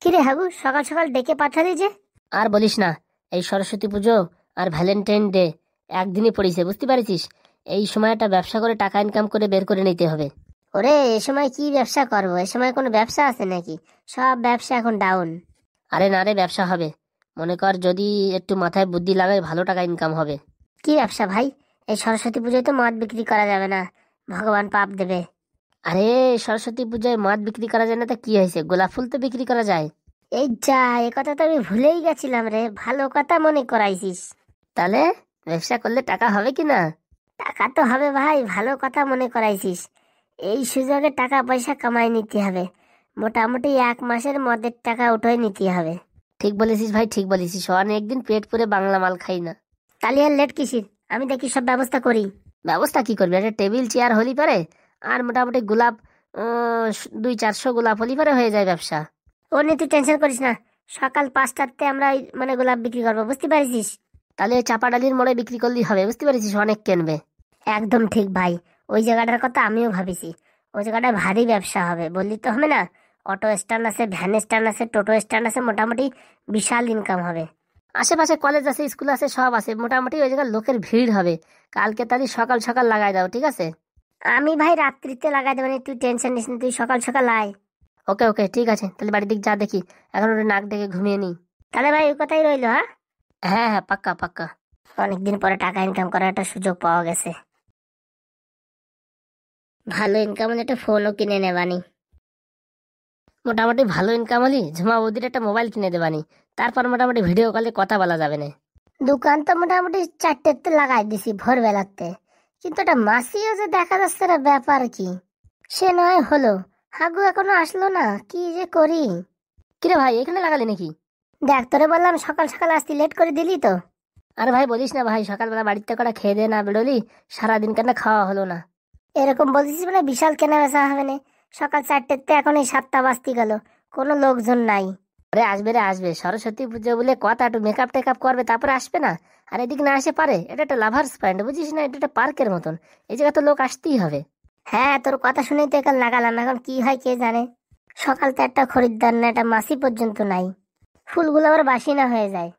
কিরে হাগু, সকাল সকাল ডেকে পাঠালি যে? আর বলিস না, এই সরস্বতী পুজো আর ভ্যালেন্টাইন ডে একদিনই পড়েছে, বুঝতে পারছিস। এই সময়টা ব্যবসা করে টাকা ইনকাম করে বের করে নিতে হবে। ওরে, এ সময় কি ব্যবসা করবো? এ সময় কোনো ব্যবসা আছে নাকি? সব ব্যবসা এখন ডাউন। আরে না রে, ব্যবসা হবে। মনে কর যদি একটু মাথায় বুদ্ধি লাগাই ভালো টাকা ইনকাম হবে। কি ব্যবসা ভাই? এই সরস্বতী পুজোয় তো মদ বিক্রি করা যাবে না, ভগবান পাপ দেবে। আরে সরস্বতী পূজায় মদ বিক্রি করা যায় না তা কি হয়েছে, গোলাপ ফুল তো বিক্রি করা যায়। এই যা, এ কথা তো আমি ভুলেই গেছিলাম রে, ভালো কথা মনে করাইছিস। তাহলে ব্যবসা করলে টাকা হবে কি না? টাকা তো হবে ভাই, ভালো কথা মনে করাইছিস। এই সুযোগে টাকা পয়সা কামাই নিতে হবে, মোটামুটি 1 মাসের মদের টাকা উঠে নিতে হবে। ঠিক বলেছিস ভাই, ঠিক বলেছিস। অনেকদিন পেট পুরে বাংলা মাল খাই না। তাহলে আর লেট কিসির, আমি দেখি সব ব্যবস্থা করি। ব্যবস্থা কি করবি, একটা টেবিল চেয়ার হলি পারে, আর মোটামুটি গোলাপ 200-400 গোলাপ হলি পারে হয়ে যায় ব্যবসা। ও নিয়ে তুই টেনশন করিস না, সকাল 5টাতে আমরা মানে গোলাপ বিক্রি করবো, বুঝতে পারিস? তাহলে চাপা ডালির মোড়ে বিক্রি করলেই হবে, বুঝতে পারছিস, অনেক কিনবে। একদম ঠিক ভাই, ওই জায়গাটার কথা আমিও ভাবিছি। ওই জায়গাটায় ভারী ব্যবসা হবে, বললি তো হবে না। অটো স্ট্যান্ড আছে, ভ্যান স্ট্যান্ড আছে, টোটো স্ট্যান্ড আছে, মোটামুটি বিশাল ইনকাম হবে। আশেপাশে কলেজ আছে, স্কুল আছে, সব আছে, মোটামুটি ওই জায়গায় লোকের ভিড় হবে। কালকে তাহলে সকাল সকাল লাগাই দাও, ঠিক আছে? আমি ভাই রাত্রিতে লাগাই দেবো, তুই টেনশন নিস না, তুই সকাল সকাল আয়। ওকে ওকে, ঠিক আছে, তাহলে বাড়ির দিক যা দেখি, এখন ওটা নাক ডেকে ঘুমিয়ে নি। তাহলে ভাই ওই কথাই রইলো, হ্যাঁ? হ্যাঁ হ্যাঁ, পাক্কা পাক্কা। অনেকদিন পরে টাকা ইনকাম করার একটা সুযোগ পাওয়া গেছে। ভালো ইনকাম হলে একটা ফোনও কিনে নেবানি। মোটামুটি ভালো ইনকাম হলি ঝুমা বৌদির একটা মোবাইল কিনে দেবানি। তারপর মোটামুটি ভিডিও কলে কথা বলা যাবে না। দোকান তো মোটামুটি 4টেতে লাগাই দিছি ভোরবেলাতে, কিন্তু একটা মাসিও যে দেখা যাচ্ছে না, ব্যাপার কি? সে নয় হলো, হাগু এখনো আসলো না, কি যে করি। কিরে ভাই, এখানে লাগালি নাকি? দেখ, তোরে বললাম সকাল সকাল আসতে, লেট করে দিলি তো। আরে ভাই বলিস না ভাই, সকালবেলা বাড়িতে করে খেয়ে দে না বেরোলি, সারাদিন কেন খাওয়া হলো না। এরকম বলছিস মানে বিশাল কেনা বেচা হবে না। সকাল 4টেতে এখন এই 7টা বাজতে গেল, কোনো লোকজন নাই। আরে আসবে রে আসবে, সরস্বতী পুজো বলে কথা, একটু মেকআপ টেকআপ করবে তারপরে আসবে না। আর এদিক না আসে পারে, এটা একটা লাভার্স পয়েন্ট, বুঝিস না, এটা একটা পার্কের মতন। এই জায়গা তো লোক আসতেই হবে। হ্যাঁ, তোর কথা শুনেই তো এখন লাগালাম, এখন কি হয় কে জানে। সকাল তো একটা খরিদ্দার না, একটা মাসি পর্যন্ত নাই, ফুলগুলো আবার বাসি না হয়ে যায়।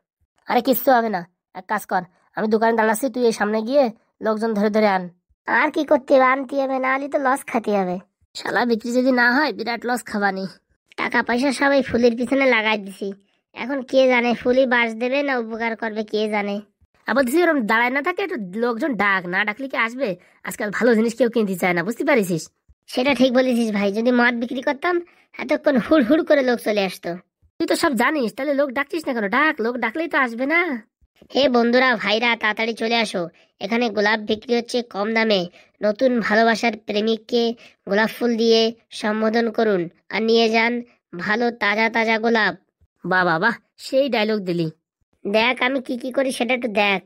আরে কিচ্ছু হবে না, এক কাজ কর, আমি দোকানে দাঁড়াচ্ছি, তুই এই সামনে গিয়ে লোকজন ধরে ধরে আন। আর কি করতে হবে, আনতে হবে, না হলে তো লস খাতে হবে। শালা বিক্রি যদি না হয় বিরাট লস খাবানি। টাকা পয়সা সবাই ফুলের পিছনে লাগাই দিছি, এখন কে জানে ফুলই বাস দেবে না উপকার করবে, কে জানে। আবার দিছি এরকম দাঁড়ায় না থাকে, একটু লোকজন ডাক, না ডাকলে কি আসবে? আজকাল ভালো জিনিস কেউ কিনতে চায় না, বুঝতে পারিস। সেটা ঠিক বলেছিস ভাই, যদি মদ বিক্রি করতাম এতক্ষণ হুড় হুড় করে লোক চলে আসতো। তুই তো সব জানিস, তাহলে লোক ডাকছিস না কেন? ডাক, লোক ডাকলেই তো আসবে না। হে বন্ধুরা, ভাইরা, তাড়াতাড়ি চলে আসো, এখানে গোলাপ বিক্রি হচ্ছে কম দামে। নতুন ভালোবাসার প্রেমিককে গোলাপ ফুল দিয়ে সম্বোধন করুন, আর নিয়ে যান ভালো তাজা তাজা গোলাপ। বাহ বাহ বাহ, সেই ডায়লগ দিলি। দেখ আমি কি কি করি সেটা একটু দেখ।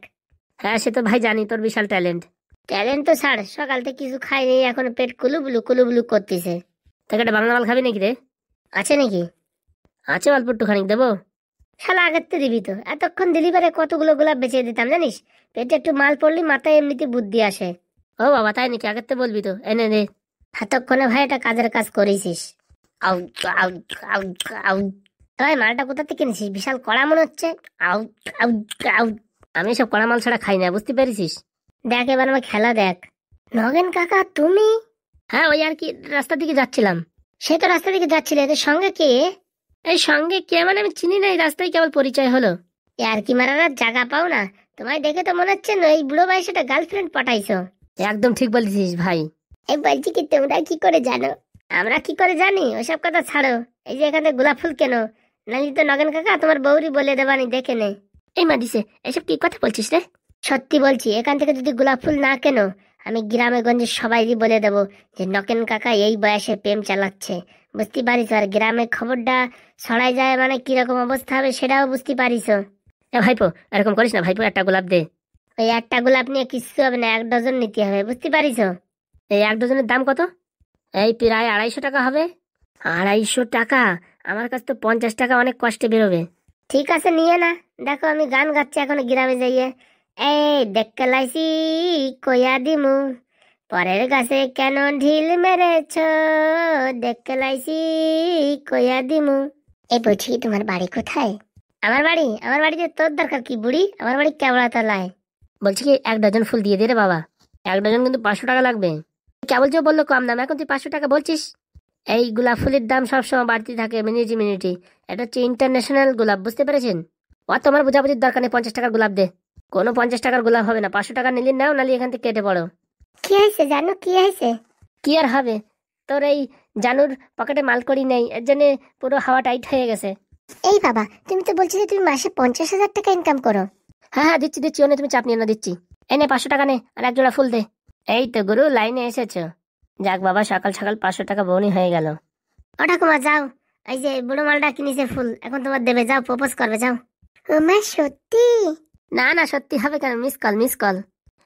হ্যাঁ সে তো ভাই জানি, তোর বিশাল ট্যালেন্ট। ট্যালেন্ট তো ছাড়, সকাল থেকে কিছু খাইনি, এখন পেট কুলুবুলু কুলুবুলু করতেছে। তোকে একটা বাংলা মাল খাবি নাকি রে? আছে নাকি? আছে, অল্প একটু খানিক দেবো। শালা আগের তো দিবি তো, এতক্ষণ দিলি পারে কতগুলো গোলাপ বেচে দিতাম জানিস। পেটে একটু মাল পড়লি মাথায় এমনিতে বুদ্ধি আসে। ও বাবা, তাই নাকি? আগের তো বলবি তো, এনে দে। এতক্ষণে ভাই এটা কাজের কাজ করেছিস। আউ আউ আউ আউ। ভাই মালটা কোথা থেকে কিনেছিস, বিশাল কড়া মনে হচ্ছে। আউ আউ আউ। আমি এসব কড়া মাল ছাড়া খাই না, বুঝতে পেরেছিস। দেখ এবার আমার খেলা দেখ। নগেন কাকা তুমি? হ্যাঁ ওই আর কি, রাস্তার দিকে যাচ্ছিলাম। সে তো রাস্তা দিকে যাচ্ছিলে, এদের সঙ্গে কে? এই সঙ্গে কে মানে, আমি চিনি না, এই রাস্তায় কেবল পরিচয় হলো। আর কি মারার আর জায়গা পাও না? তোমায় দেখে তো মনে হচ্ছে না এই বুড়ো বয়সে একটা গার্লফ্রেন্ড পটাইছো। একদম ঠিক বলেছিস ভাই। এই বলছি কি, তোমরা কি করে জানো? আমরা কি করে জানি, ওসব কথা ছাড়ো। এই যে এখানে গোলাপ ফুল কেন, নালি তো নগেন কাকা তোমার বউরি বলে দেবানি, দেখে নে। এই মাদিসে, এসব কি কথা বলছিস রে? সত্যি বলছি, এখান থেকে যদি গোলাপ ফুল না কেন, আমি গ্রামে গঞ্জে সবাইকে বলে দেবো যে নকেন কাকা এই বয়সে প্রেম চালাচ্ছে। বুঝতে পারিস? আর গ্রামে খবরটা ছড়াই যায় মানে কিরকম অবস্থা হবে সেটাও বুঝতে পারিস। এ ভাইপো, এরকম করিস না ভাইপো, একটা গোলাপ দে। ওই একটা গোলাপ নিয়ে কিচ্ছু হবে না, 1 ডজন নিতে হবে, বুঝতে পারিস? এই 1 ডজনের দাম কত? এই প্রায় 250 টাকা হবে। 250 টাকা? আমার কাছে তো 50 টাকা অনেক কষ্টে বেরোবে। ঠিক আছে নিয়ে না। দেখো আমি গান গাচ্ছি এখন গ্রামে যাইয়ে। এই দেখতে লাইছি কইয়া দিমু, পরের গাছে কেন ঢিল মেরেছ, দেখতে লাইছি কইয়া দিমু। এই বলছি কি, তোমার বাড়ি কোথায়? আমার বাড়িতে তোর দরকার কি বুড়ি? আমার বাড়ি কেবড়া তলায়। বলছি কি 1 ডজন ফুল দিয়ে দে রে বাবা। 1 ডজন কিন্তু 500 টাকা লাগবে। কে বলছো বললো কম দাম, এখন তুই 500 টাকা বলছিস? এই গোলাপ ফুলের দাম সবসময় বাড়তি থাকে মিনিটি মিনিটি। এটা হচ্ছে ইন্টারন্যাশনাল গোলাপ, বুঝতে পেরেছেন? তোমার বোঝাবুঝির দরকার নেই, 50 টাকার গোলাপ দে। কোনো 50 টাকার গোলাপ হবে না, 500 টাকা নিলি নাও, নালি এখান থেকে কেটে পড়ো। কি হয়েছে জানো, কি হয়েছে? কি আর হবে, তোর এই জানুর পকেটে মাল করি নেই, এর জন্য পুরো হাওয়া টাইট হয়ে গেছে। এই বাবা, তুমি তো বলছিলে তুমি মাসে 50,000 টাকা ইনকাম করো। হ্যাঁ হ্যাঁ দিচ্ছি দিচ্ছি, ওনে তুমি চাপ নিয়ে না, দিচ্ছি। এনে 500 টাকা নে, আর 1 জোড়া ফুল দে। এই তো গুরু লাইনে এসেছো। যাক বাবা, সকাল সকাল 500 টাকা বউনি হয়ে গেল। ও ঠাকুমা যাও, এই যে বুড়ো মালটা কিনেছে ফুল, এখন তোমার দেবে, যাও প্রপোজ করবে যাও। ও মা, সত্যি? না না, সত্যি হবে কেন, মিস কল মিস কল।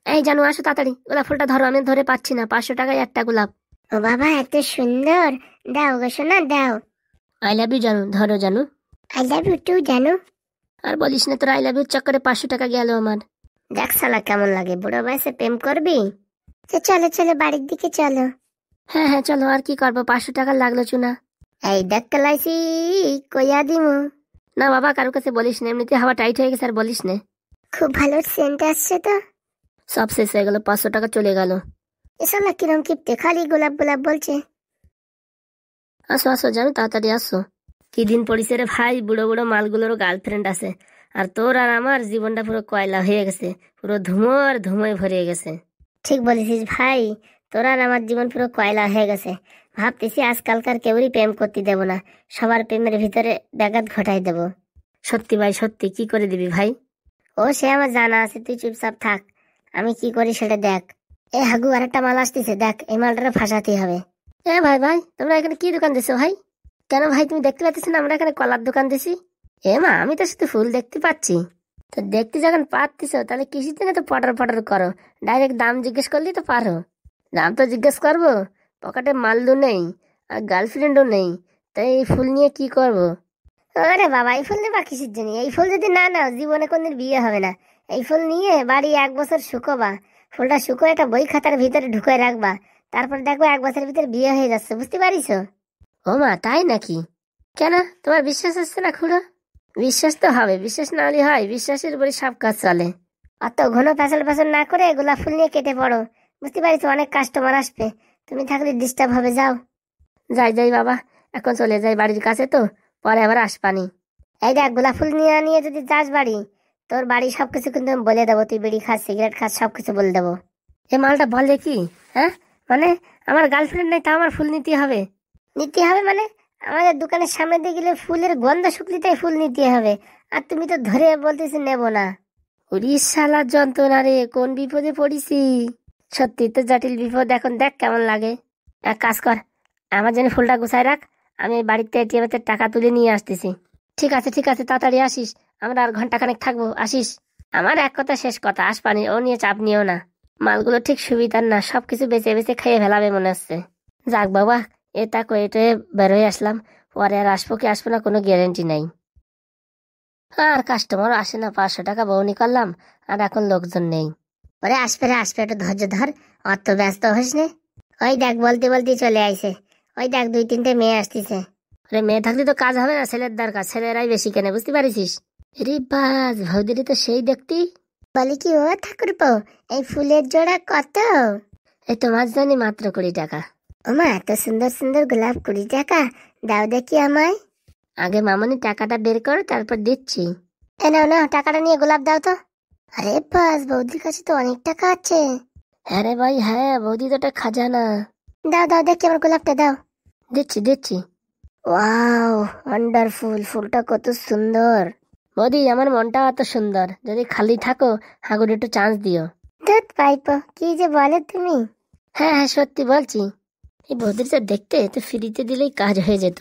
এই জানু আসো তাড়াতাড়ি, গোলাপ ফুলটা ধরো, আমি ধরে পাচ্ছি না, 500 টাকায় একটা গোলাপ। ও বাবা, এত সুন্দর, দাও গো সোনা দাও। আই লাভ ইউ জানু, ধরো জানু। আই লাভ ইউ টু জানো। আর বলিস না, তোর আই লাভ ইউ চক্করে 500 টাকা গেল আমার। দেখ শালা কেমন লাগে, বুড়ো বয়সে প্রেম করবি? তো চলো চলো বাড়ির দিকে চলো। হ্যাঁ হ্যাঁ চলো, আর কি করবো, 500 টাকা লাগলো চুনা। এই দেখ কালাইছি, কইয়া দিমু। না বাবা, কারো কাছে বলিস না, এমনিতে হাওয়া টাইট হয়ে গেছে, আর বলিস না। খুব ভালো সেন্ট আসছে তো। সব শেষ হয়ে গেল, 500 টাকা চলে গেল। এ শালা কিরম কিপটে, খালি গোলাপ গোলাপ বলছে। আসো আসো জানো, তাড়াতাড়ি আসো। কি দিন পড়িছে রে ভাই, বুড়ো বুড়ো মালগুলোরও গার্লফ্রেন্ড আছে, আর তোর আর আমার জীবনটা পুরো কয়লা হয়ে গেছে, পুরো ধুমো আর ধুমোয় ভরে গেছে। ঠিক বলেছিস ভাই, তোর আর আমার জীবন পুরো কয়লা হয়ে গেছে। ভাবতেছি আজকালকার কেউরই প্রেম করতে দেব না, সবার প্রেমের ভিতরে ব্যাঘাত ঘটাই দেব। সত্যি ভাই সত্যি, কি করে দিবি ভাই? ও সে আমার জানা আছে, তুই চুপচাপ থাক, আমি কি করি সেটা দেখ। এ হাগু, আর একটা মাল আসতেছে, দেখ এই মালটা ফাঁসাতেই হবে। এ ভাই ভাই, তোমরা এখানে কি দোকান দিছো ভাই? কেন ভাই তুমি দেখতে পাচ্ছিস না আমরা এখানে কলার দোকান দিছি? এ মা, আমি তো শুধু ফুল দেখতে পাচ্ছি। তো দেখতে যখন পাচ্ছিস, তাহলে কিসের জন্য তো পটার পটার করো? ডাইরেক্ট দাম জিজ্ঞেস করলেই তো পারো। দাম তো জিজ্ঞেস করবো, পকেটে মালদু নেই আর গার্লফ্রেন্ডও নেই, তাই এই ফুল নিয়ে কি করব? আরে বাবা, এই ফুল নেবা কিসের জন্য? এই ফুল যদি না নাও জীবনে কোনদিন বিয়ে হবে না। এই ফুল নিয়ে বাড়ি 1 বছর শুকোবা, ফুলটা শুকো একটা বই খাতার ভিতরে ঢুকে রাখবা, তারপর দেখবো 1 বছরের ভিতরে বিয়ে হয়ে যাচ্ছে, বুঝতে পারিস? ও মা, তাই নাকি? কেন, তোমার বিশ্বাস হচ্ছে না খুড়ো? বিশ্বাস তো হবে, বিশ্বাস না হলে হয়? বিশ্বাসের উপরে সব কাজ চলে। অত ঘন প্যাচাল প্যাচাল না করে গোলাপ ফুল নিয়ে কেটে পড়ো, বুঝতে পারিস? অনেক কাস্টমার আসবে, তুমি থাকলে ডিস্টার্ব হবে, যাও। যাই যাই বাবা, এখন চলে যাই, বাড়ির কাছে তো, পরে আবার আসবানি। এই দেখ, গোলাপ ফুল নিয়ে নিয়ে যদি যাস বাড়ি, তোর বাড়ি সবকিছু কিন্তু আমি বলে দেবো, তুই বিড়ি খাস সিগারেট খাস সবকিছু বলে দেবো। এ মালটা বলে কি? হ্যাঁ, মানে আমার গার্লফ্রেন্ড নেই, তা আমার ফুল নিতে হবে? নিতে হবে মানে? আমাদের দোকানের সামনে দিয়ে গেলে ফুলের গন্ধ শুকলিতেই ফুল নিতে হবে, আর তুমি তো ধরে বলতেছি নেবো না। উড়িষ্যালার যন্ত্রণা রে, কোন বিপদে পড়িছি! সত্যি তো জটিল বিপদ, এখন দেখ কেমন লাগে। এক কাজ কর, আমার জন্য ফুলটা গুছাই রাখ, আমি এই বাড়িতে এটিএম এর টাকা তুলে নিয়ে আসতেছি। ঠিক আছে ঠিক আছে, তাড়াতাড়ি আসিস, আমরা আর ঘন্টাখানেক থাকবো, আসিস। আমার এক কথা শেষ কথা, আসবানি, ও নিয়ে চাপ নিও না। মালগুলো ঠিক সুবিধার না, সবকিছু বেঁচে বেঁচে খেয়ে ফেলাবে মনে হচ্ছে। যাক বাবা, এটা কয়েটে বের হয়ে আসলাম, পরে আর আসবো কি আসবো না কোনো গ্যারেন্টি নাই। আর কাস্টমার আসে না, 500 টাকা বউনি করলাম, আর এখন লোকজন নেই। ওরে আসবে রে আসবে, একটু ধৈর্য ধর, অত ব্যস্ত হইস নে। ওই দেখ বলতে বলতে চলে আইছে, ওই দেখ 2-3টে মেয়ে আসতেছে। আরে মেয়ে থাকলে তো কাজ হবে না, ছেলের দরকার, ছেলেরাই বেশি কেনে, বুঝতে পারিস? রে বাস, ভৌদিরি তো সেই দেখতি। বলি কি, ও ঠাকুরপো, এই ফুলের জোড়া কত? এই তোমার জানি মাত্র 20 টাকা। ওমা, এত সুন্দর সুন্দর গোলাপ 20 টাকা? দাও দেখি আমায়। আগে মামনি টাকাটা বের করো, তারপর দিচ্ছি। এ নাও নাও, টাকাটা নিয়ে গোলাপ দাও তো। আরে বাস, বৌদির কাছে তো অনেক টাকা আছে। হ্যাঁ রে ভাই হ্যাঁ, বৌদি তো একটা খাজানা। দাও দাও দেখি আমার গোলাপটা দাও। দিচ্ছি দিচ্ছি। ওয়াও, ওয়ান্ডারফুল, ফুলটা কত সুন্দর। বৌদি, আমার মনটা এত সুন্দর, যদি খালি থাকো হাগুর একটু চান্স দিও। দুধ পাইপো, কি যে বলে তুমি। হ্যাঁ হ্যাঁ সত্যি বলছি, এই বৌদিটা দেখতে তো ফ্রিতে দিলেই কাজ হয়ে যেত।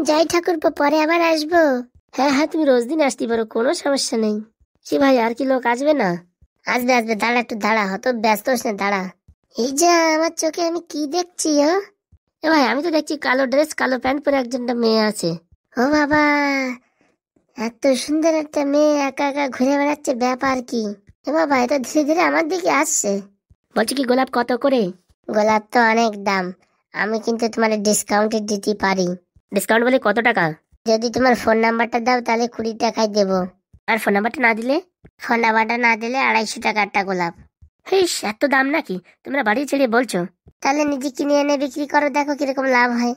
যাই ঠাকুরপো, পরে আবার আসবো। হ্যাঁ হ্যাঁ, তুমি রোজ দিন আসতে পারো, কোনো সমস্যা নেই। কি ভাই, আর কি লোক আসবে না? আসবে আসবে, দাঁড়া একটু দাঁড়া, হত ব্যস্ত হোস না, দাঁড়া। এই যা, আমার চোখে আমি কি দেখছি? এ ভাই, আমি তো দেখছি কালো ড্রেস কালো প্যান্ট পরে একজনটা মেয়ে আছে। ও বাবা, এত সুন্দর একটা মেয়ে একা একা ঘুরে বেড়াচ্ছে, ব্যাপার কি? এ বাবা, এটা ধীরে ধীরে আমার দিকে আসছে। বলছি কি, গোলাপ কত করে? গোলাপ তো অনেক দাম, আমি কিন্তু তোমার ডিসকাউন্টে দিতে পারি। ডিসকাউন্ট বলে কত টাকা? যদি তোমার ফোন নাম্বারটা দাও তাহলে 20 টাকায় দেবো। আর ফোন নাম্বারটা না দিলে? ফোন নাম্বারটা না দিলে 250 টাকা একটা গোলাপ। হেস, এত দাম নাকি? তোমরা বাড়ি ছেড়ে বলছো? তাহলে নিজে কিনে এনে বিক্রি করো, দেখো কিরকম লাভ হয়।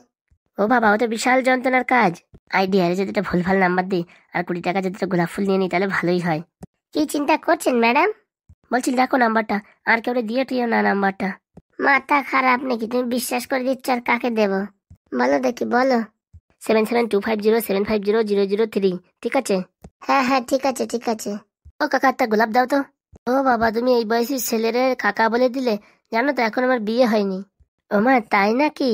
ও বাবা, ও তো বিশাল যন্ত্রণার কাজ। আইডিয়া, যদি একটা ভুলভাল নাম্বার দিই আর 20 টাকা যদি একটা গোলাপ ফুল নিয়ে নিই তাহলে ভালোই হয়। কি চিন্তা করছেন ম্যাডাম? বলছি দেখো নাম্বারটা, আর কেউ দিয়ে টিও না নাম্বারটা। মাথা খারাপ নাকি? তুমি বিশ্বাস করে দিচ্ছ আর কাকে দেবো? বলো দেখি, বলো। 772507500003, ঠিক আছে? হ্যাঁ হ্যাঁ, ঠিক আছে ঠিক আছে। ও কাকা, একটা গোলাপ দাও তো। ও বাবা, তুমি এই বয়সী ছেলের কাকা বলে দিলে। জানো তো এখন আমার বিয়ে হয়নি। ও মা, তাই নাকি?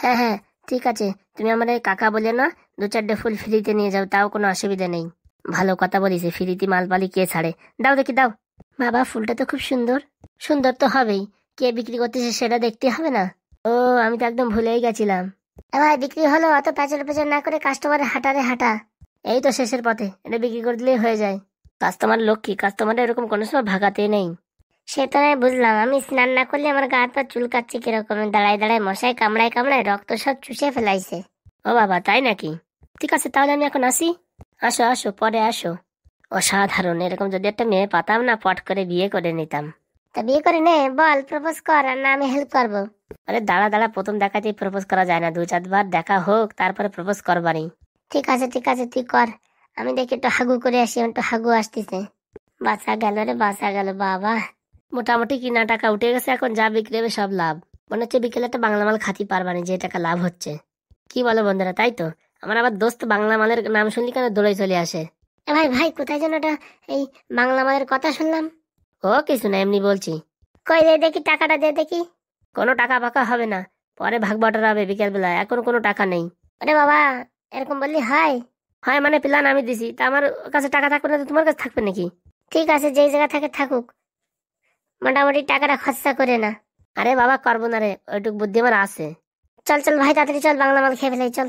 হ্যাঁ হ্যাঁ, ঠিক আছে, তুমি আমার এই কাকা বলে না, 2-4টে ফুল ফ্রিতে নিয়ে যাও, তাও কোনো অসুবিধা নেই। ভালো কথা বলিস, ফ্রিতে মাল পালি কে ছাড়ে। দাও দেখি, দাও। বাবা, ফুলটা তো খুব সুন্দর। সুন্দর তো হবেই, কে বিক্রি করতেছে সেটা দেখতে হবে না? ও, আমি তো একদম ভুলেই গেছিলাম। ভাই বিক্রি হলো, অত প্যাচার প্যাচার না করে কাস্টমারের হাঁটারে হাঁটা। এই তো শেষের পথে, এটা বিক্রি করে দিলেই হয়ে যায়। কাস্টমার লক্ষ্মী, কাস্টমার এরকম কোনো সময় ভাগাতে নেই। সে তো আমি বুঝলাম, আমি স্নান না করলে আমার গা হাত পা চুলকাচ্ছে কিরকম, দাঁড়ায় দাঁড়ায় মশায় কামড়ায় কামড়ায় রক্ত সব চুষে ফেলাইছে। ও বাবা, তাই নাকি? ঠিক আছে, তাহলে আমি এখন আসি। আসো আসো, পরে আসো। অসাধারণ, এরকম যদি একটা মেয়ে পাতাম না, পট করে বিয়ে করে নিতাম। তা বিয়ে করে নে, বল প্রপোজ কর, আর না আমি হেল্প করবো। আরে দাঁড়া দাঁড়া, প্রথম দেখাতেই প্রপোজ করা যায় না, 2-4 বার দেখা হোক, তারপরে প্রপোজ করবানি। ঠিক আছে তুই কর। আমি দেখি একটু হাগু করে আসি, একটু হাগু আসতেছে। বাঁচা গেল রে, বাঁচা গেল বাবা। মোটামুটি কিনা টাকা উঠে গেছে, এখন যা বিক্রি হবে সব লাভ। মনে হচ্ছে বিকেলে একটা বাংলা মাল খাতি পারবানি, যে টাকা লাভ হচ্ছে। কি বলো বন্ধুরা, তাই তো? আমার আবার দোস্ত বাংলা মালের নাম শুনলি কেন দৌড়ে চলে আসে। এ ভাই ভাই, কোথায় যেন ওটা এই বাংলা মায়ের কথা শুনলাম। ও কিছু না, এমনি বলছি। কই দে দেখি, টাকাটা দে দেখি। কোনো টাকা ফাঁকা হবে না, পরে ভাগ বাটোয়ারা হবে বিকেল বেলা, এখন কোনো টাকা নেই। আরে বাবা, এরকম বললি হয়? হয় মানে, প্ল্যান আমি দিছি, তা আমার কাছে টাকা থাকবে না তো তোমার কাছে থাকবে নাকি? ঠিক আছে, যেই জায়গা থাকে থাকুক, মোটামুটি টাকাটা খরচা করে না। আরে বাবা, করবো না রে, ওইটুক বুদ্ধি আমার আছে। চল চল ভাই, তাড়াতাড়ি চল, বাংলা মাল খেয়ে ফেলাই চল।